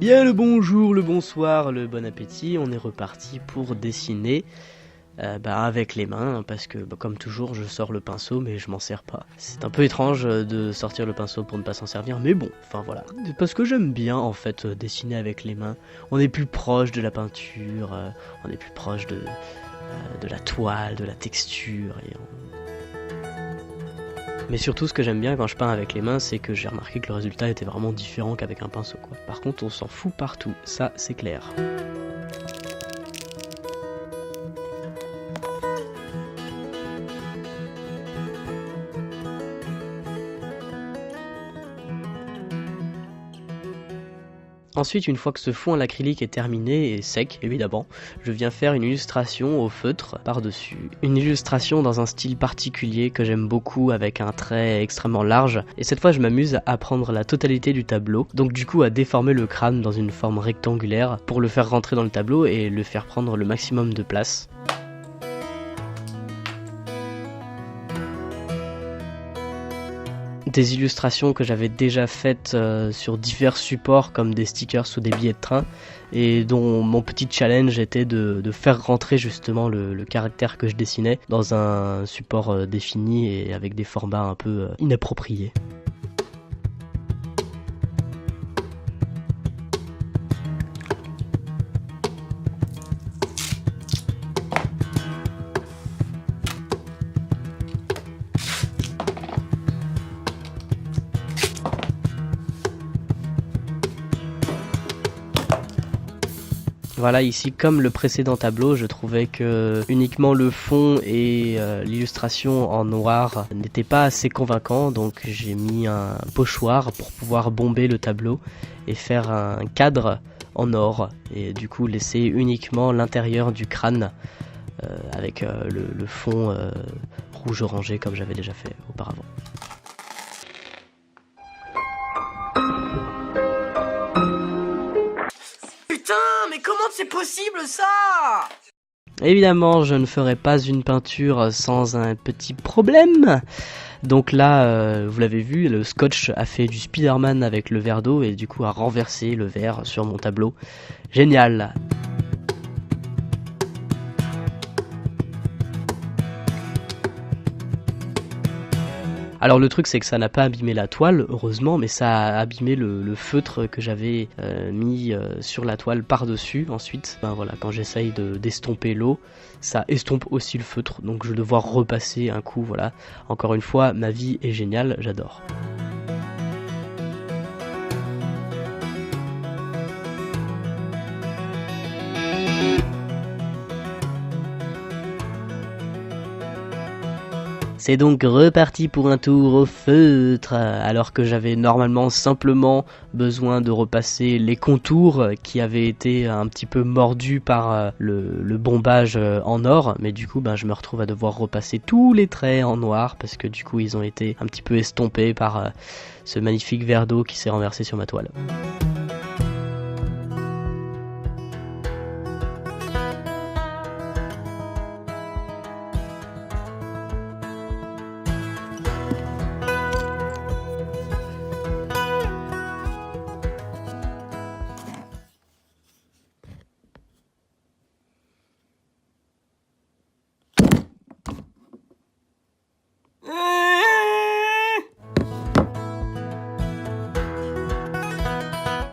Bien le bonjour, le bonsoir, le bon appétit, on est reparti pour dessiner avec les mains, parce que comme toujours je sors le pinceau mais je m'en sers pas. C'est un peu étrange de sortir le pinceau pour ne pas s'en servir, mais bon, enfin voilà. Parce que j'aime bien en fait dessiner avec les mains, on est plus proche de la peinture, on est plus proche de la toile, de la texture, Mais surtout ce que j'aime bien quand je peins avec les mains, c'est que j'ai remarqué que le résultat était vraiment différent qu'avec un pinceau quoi. Par contre on s'en fout partout, ça c'est clair. Ensuite, une fois que ce fond à l'acrylique est terminé et sec, évidemment, je viens faire une illustration au feutre par-dessus. Une illustration dans un style particulier que j'aime beaucoup avec un trait extrêmement large. Et cette fois, je m'amuse à prendre la totalité du tableau, donc du coup à déformer le crâne dans une forme rectangulaire pour le faire rentrer dans le tableau et le faire prendre le maximum de place. Des illustrations que j'avais déjà faites sur divers supports comme des stickers ou des billets de train et dont mon petit challenge était de faire rentrer justement le caractère que je dessinais dans un support défini et avec des formats un peu inappropriés. Voilà, ici comme le précédent tableau, je trouvais que uniquement le fond et l'illustration en noir n'étaient pas assez convaincants, donc j'ai mis un pochoir pour pouvoir bomber le tableau et faire un cadre en or et du coup laisser uniquement l'intérieur du crâne avec le fond rouge orangé comme j'avais déjà fait auparavant. Mais comment c'est possible ça? Évidemment, je ne ferai pas une peinture sans un petit problème. Donc là, vous l'avez vu, le scotch a fait du Spider-Man avec le verre d'eau et du coup a renversé le verre sur mon tableau. Génial! Alors le truc c'est que ça n'a pas abîmé la toile, heureusement, mais ça a abîmé le feutre que j'avais mis sur la toile par-dessus. Ensuite, voilà, quand j'essaye d'estomper l'eau, ça estompe aussi le feutre, donc je vais devoir repasser un coup, voilà. Encore une fois, ma vie est géniale, j'adore. C'est donc reparti pour un tour au feutre, alors que j'avais normalement simplement besoin de repasser les contours qui avaient été un petit peu mordus par le bombage en or, mais du coup je me retrouve à devoir repasser tous les traits en noir parce que du coup ils ont été un petit peu estompés par ce magnifique verre d'eau qui s'est renversé sur ma toile.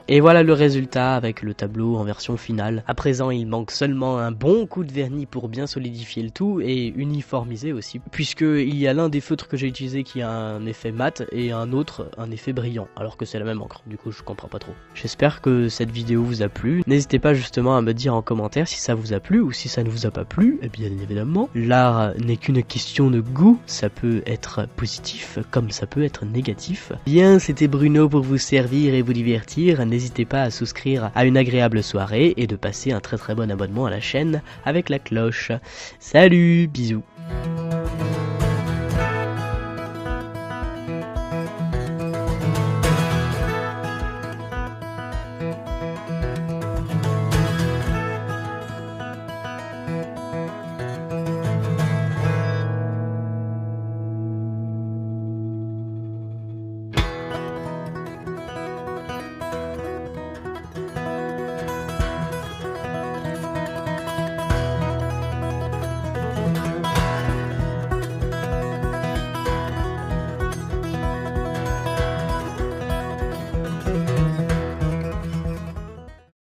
Et voilà le résultat avec le tableau en version finale. À présent, il manque seulement un bon coup de vernis pour bien solidifier le tout et uniformiser aussi, puisqu'il y a l'un des feutres que j'ai utilisé qui a un effet mat et un autre un effet brillant, alors que c'est la même encre. Du coup, je comprends pas trop. J'espère que cette vidéo vous a plu. N'hésitez pas justement à me dire en commentaire si ça vous a plu ou si ça ne vous a pas plu. Et bien évidemment, l'art n'est qu'une question de goût. Ça peut être positif comme ça peut être négatif. Bien, c'était Bruno pour vous servir et vous divertir. N'hésitez pas à souscrire à une agréable soirée et de passer un très bon abonnement à la chaîne avec la cloche. Salut, bisous.